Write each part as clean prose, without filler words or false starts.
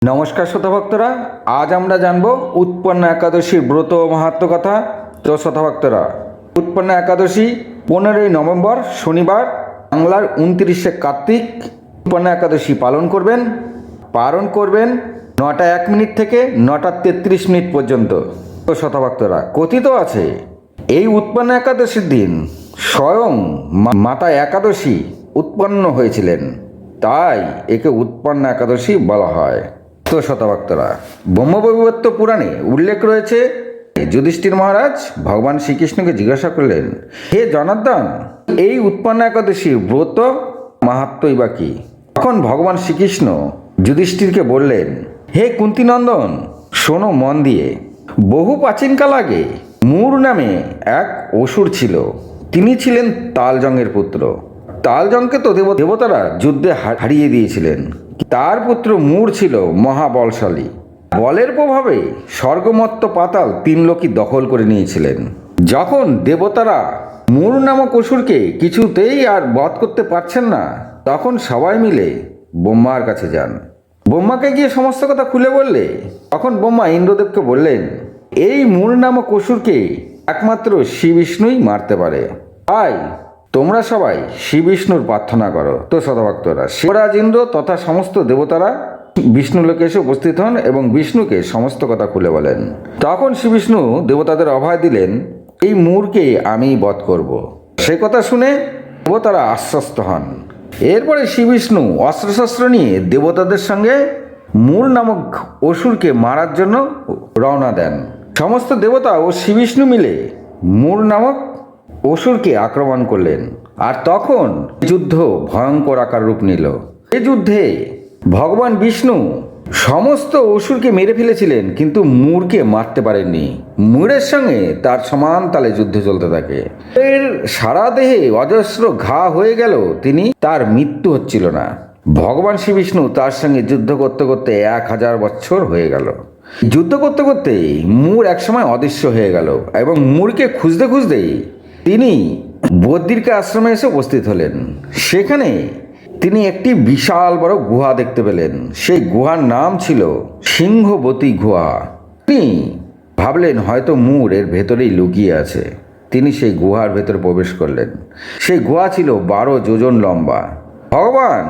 নমস্কার শ্রোতা ভক্তরা, আজ আমরা জানব উৎপন্না একাদশীর ব্রত ও মাহাত্ম্য কথা। তো শ্রোতা ভক্তরা, উৎপন্না একাদশী 15ই নভেম্বর শনিবার, বাংলার 29শে কার্তিক উৎপন্না একাদশী পালন করবেন 9টা 1 মিনিট থেকে 9টা 33 মিনিট পর্যন্ত। তো শ্রোতা ভক্তরা, কথিত আছে এই উৎপন্না একাদশীর দিন স্বয়ং মাতা একাদশী উৎপন্ন হয়েছিলেন, তাই একে উৎপন্না একাদশী বলা হয়। তো শতভক্তরা, ব্রহ্মবৈবর্ত পুরাণে উল্লেখ রয়েছে, যুধিষ্ঠির মহারাজ ভগবান শ্রীকৃষ্ণকে জিজ্ঞাসা করলেন, হে জনার্দন, এই উৎপন্না একাদশীর ব্রত মাহাত্ম্যই বা কি? তখন ভগবান শ্রীকৃষ্ণ যুধিষ্ঠিরকে বললেন, হে কুন্তিনন্দন, শোনো মন দিয়ে। বহু প্রাচীনকাল আগে মূর নামে এক অসুর ছিল। তিনি ছিলেন তালজঙ্গের পুত্র। তালজঙ্গকে তো দেবতারা যুদ্ধে হারিয়ে দিয়েছিলেন। তার পুত্র মূর ছিল মহাবলশালী। বলের প্রভাবে স্বর্গমত্ত পাতাল 3 লোকই দখল করে নিয়েছিলেন। যখন দেবতারা মূর নামক অসুরকে কিছুতেই আর বধ করতে পারছেন না, তখন সবাই মিলে ব্রহ্মার কাছে যান। ব্রহ্মাকে গিয়ে সমস্ত কথা খুলে বললে, তখন ব্রহ্মা ইন্দ্রদেবকে বললেন, এই মূর নামক অসুরকে একমাত্র শ্রী বিষ্ণুই মারতে পারে, তাই তোমরা সবাই শ্রী বিষ্ণুর প্রার্থনা করো। তো শতভক্তরা, শিবরাজ ইন্দ্র তথা সমস্ত দেবতারা বিষ্ণু লোকে এসে উপস্থিত হন এবং বিষ্ণুকে সমস্ত কথা খুলে বলেন। তখন শ্রী বিষ্ণু দেবতাদের অভয় দিলেন, এই মূরকে আমি বধ করব। সে কথা শুনে দেবতারা আশ্বস্ত হন। এরপরে শ্রী বিষ্ণু অস্ত্রশস্ত্র নিয়ে দেবতাদের সঙ্গে মূর নামক অসুরকে মারার জন্য রওনা দেন। সমস্ত দেবতা ও শ্রী বিষ্ণু মিলে মূর নামক অসুরকে আক্রমণ করলেন, আর তখন যুদ্ধ ভয়ঙ্কর আকার রূপ নিল। এই যুদ্ধে ভগবান বিষ্ণু সমস্ত অসুরকে মেরে ফেলেছিলেন, কিন্তু মূরকে মারতে পারেননি। মূরের সঙ্গে তার সমান তালে যুদ্ধ চলতে থাকে। এর সারা দেহে অজস্র ঘা হয়ে গেল, তার মৃত্যু হচ্ছিল না। ভগবান শ্রী বিষ্ণু তার সঙ্গে যুদ্ধ করতে করতে 1000 বছর হয়ে গেল। যুদ্ধ করতে করতে মূর একসময় অদৃশ্য হয়ে গেল এবং মূরকে খুঁজতে খুঁজতেই তিনি বদ্রিকা আশ্রমে এসে উপস্থিত হলেন। সেখানে তিনি একটি বিশাল বড় গুহা দেখতে পেলেন। সেই গুহার নাম ছিল সিংহবতী গুহা। তিনি ভাবলেন হয়তো মূর এর ভেতরেই লুকিয়ে আছে। তিনি সেই গুহার ভেতরে প্রবেশ করলেন। সেই গুহা ছিল 12 যোজন লম্বা। ভগবান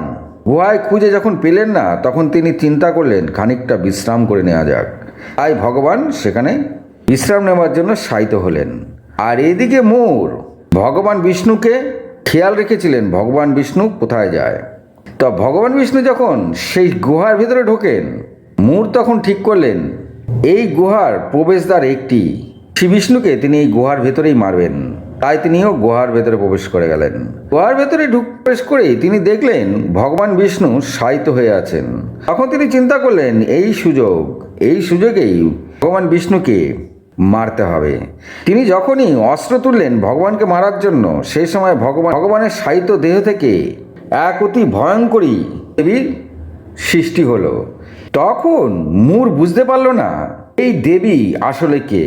গুহায় খুঁজে যখন পেলেন না, তখন তিনি চিন্তা করলেন খানিকটা বিশ্রাম করে নেওয়া যাক। তাই ভগবান সেখানে বিশ্রাম নেওয়ার জন্য শায়িত হলেন। আর এদিকে মূর ভগবান বিষ্ণুকে খেয়াল রেখেছিলেন ভগবান বিষ্ণু কোথায় যায়। তো ভগবান বিষ্ণু যখন সেই গুহার ভেতরে ঢোকেন, মূর তখন ঠিক করলেন এই গুহার প্রবেশদ্বার একটি, শ্রী বিষ্ণুকে তিনি এই গুহার ভেতরেই মারবেন। তাই তিনিও গুহার ভেতরে প্রবেশ করে গেলেন। গুহার ভেতরে প্রবেশ করেই তিনি দেখলেন ভগবান বিষ্ণু শায়িত হয়ে আছেন। তখন তিনি চিন্তা করলেন এই সুযোগেই ভগবান বিষ্ণুকে মারতে হবে। তিনি যখনই অস্ত্র তুললেন ভগবানকে মারার জন্য, সেই সময় ভগবানের শায়িত দেহ থেকে এক অতি ভয়ঙ্করী দেবীর সৃষ্টি হলো। তখন মূর বুঝতে পারল না এই দেবী আসলে কে।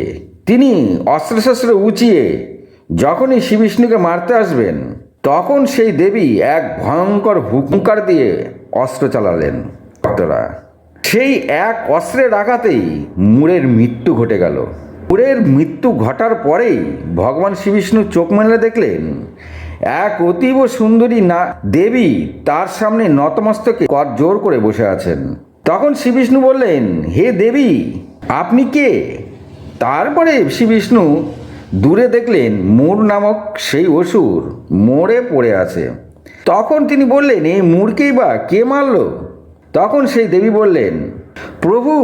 তিনি অস্ত্রশস্ত্র উঁচিয়ে যখনই শ্রী বিষ্ণুকে মারতে আসবেন, তখন সেই দেবী এক ভয়ঙ্কর হুঙ্কার দিয়ে অস্ত্র চালালেন। ভক্তরা, সেই এক অস্ত্রের আঘাতেই মূরের মৃত্যু ঘটে গেল। মূরের মৃত্যু ঘটার পরেই ভগবান শ্রী বিষ্ণু চোখ মেলে দেখলেন এক অতীব সুন্দরী দেবী তার সামনে নতমস্তকে জোর করে বসে আছেন। তখন শ্রী বিষ্ণু বললেন, হে দেবী, আপনি কে? তারপরে শ্রী বিষ্ণু দূরে দেখলেন মূর নামক সেই অসুর মরে পড়ে আছে। তখন তিনি বললেন, এই মূরকেই বা কে মারল? তখন সেই দেবী বললেন, প্রভু,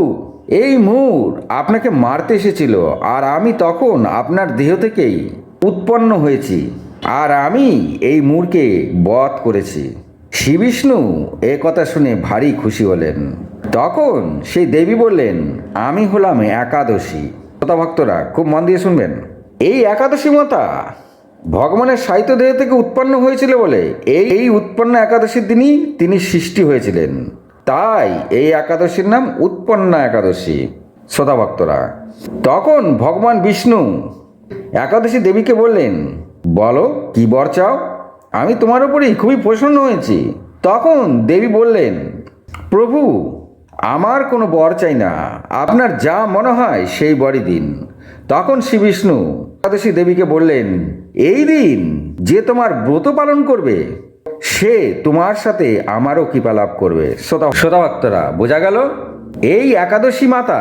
এই মূর আপনাকে মারতে এসেছিল, আর আমি তখন আপনার দেহ থেকেই উৎপন্ন হয়েছি, আর আমি এই মূরকে বধ করেছি। শ্রী বিষ্ণু এ কথা শুনে ভারী খুশি হলেন। তখন সেই দেবী বললেন, আমি হলাম একাদশী। শ্রোতা ভক্তরা, খুব মন দিয়ে শুনবেন। এই একাদশী মাতা ভগবানের শায়িত দেহ থেকে উৎপন্ন হয়েছিল বলে এই উৎপন্ন একাদশীর দিনই তিনি সৃষ্টি হয়েছিলেন। তাই এই একাদশীর নাম উৎপন্না একাদশী। শ্রোতা ভক্তরা, তখন ভগবান বিষ্ণু একাদশী দেবীকে বললেন, বলো কি বর চাও, আমি তোমার উপরেই খুবই প্রসন্ন হয়েছি। তখন দেবী বললেন, প্রভু, আমার কোনো বর চাই না, আপনার যা মনে হয় সেই বরই দিন। তখন শ্রী বিষ্ণু একাদশী দেবীকে বললেন, এই দিন যে তোমার ব্রত পালন করবে সে তোমার সাথে আমারও কৃপা লাভ করবে। শ্রোতা ভক্তরা, বোঝা গেল এই একাদশী মাতা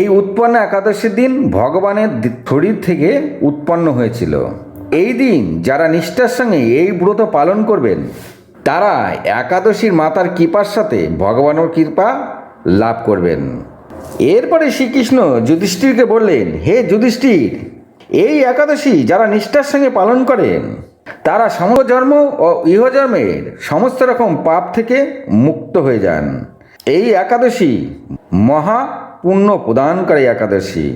এই উৎপন্ন একাদশীর দিন ভগবানের শরীর থেকে উৎপন্ন হয়েছিল। এই দিন যারা নিষ্ঠার সঙ্গে এই ব্রত পালন করবেন তারা একাদশীর মাতার কৃপার সাথে ভগবানের কৃপা লাভ করবেন। এরপরে শ্রীকৃষ্ণ যুধিষ্ঠিরকে বললেন, হে যুধিষ্ঠির, এই একাদশী যারা নিষ্ঠার সঙ্গে পালন করেন তারা সমজন্ম ও ইহজন্মের সমস্ত রকম পাপ থেকে মুক্ত হয়ে যান। এই একাদশী মহা পুণ্য প্রদানকারী একাদশী,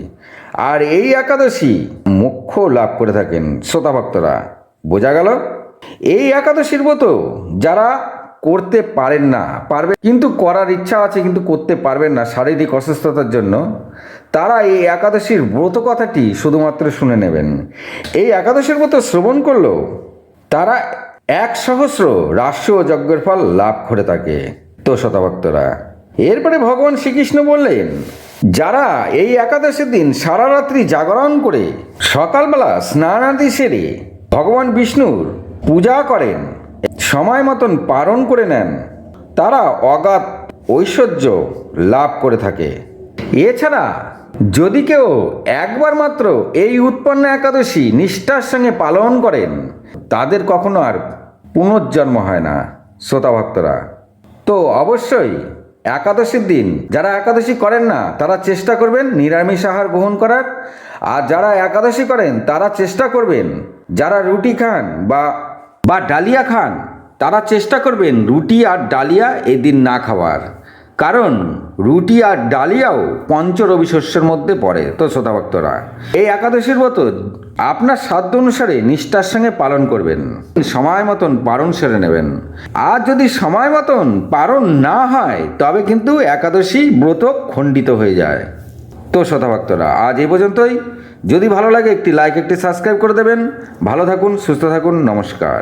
আর এই একাদশী মোক্ষ লাভ করে থাকেন। শ্রোতা ভক্তরা, বোঝা গেল এই একাদশীর ব্রত যারা করতে পারেন না, পারবে কিন্তু করার ইচ্ছা আছে কিন্তু করতে পারবেন না শারীরিক অসুস্থতার জন্য, তারা এই একাদশীর ব্রত কথাটি শুধুমাত্র শুনে নেবেন। এই একাদশীর ব্রত শ্রবণ করলেও তারা 1,000,000 রাষ্ট্র ও যজ্ঞের ফল লাভ করে থাকে। তো শতভক্তরা, এরপরে ভগবান শ্রীকৃষ্ণ বললেন, যারা এই একাদশীর দিন সারা রাত্রি জাগরণ করে সকালবেলা স্নানাদি সেরে ভগবান বিষ্ণুর পূজা করেন, সময় মতন পালন করে নেন, তারা অগাধ ঐশ্বর্য লাভ করে থাকে। এছাড়া যদি কেউ একবার মাত্র এই উৎপন্ন একাদশী নিষ্ঠার সঙ্গে পালন করেন তাদের কখনো আর পুনর্জন্ম হয় না। শ্রোতা ভক্তরা, তো অবশ্যই একাদশীর দিন যারা একাদশী করেন না তারা চেষ্টা করবেন নিরামিষ আহার গ্রহণ করার, আর যারা একাদশী করেন তারা চেষ্টা করবেন, যারা রুটি খান বা ডালিয়া খান তারা চেষ্টা করবেন রুটি আর ডালিয়া এদিন না খাওয়ার, কারণ রুটি আর ডালিয়াও পঞ্চরবি শস্যের মধ্যে পড়ে। তো শ্রোতা ভক্তরা, এই একাদশীর ব্রত আপনার সাধ্য অনুসারে নিষ্ঠার সঙ্গে পালন করবেন, সময় মতন পালন সেরে নেবেন। আর যদি সময় মতন পালন না হয় তবে কিন্তু একাদশী ব্রত খণ্ডিত হয়ে যায়। তো শ্রোতা ভক্তরা, আজ এই পর্যন্তই। যদি ভালো লাগে একটি লাইক, একটি সাবস্ক্রাইব করে দেবেন। ভালো থাকুন, সুস্থ থাকুন, নমস্কার।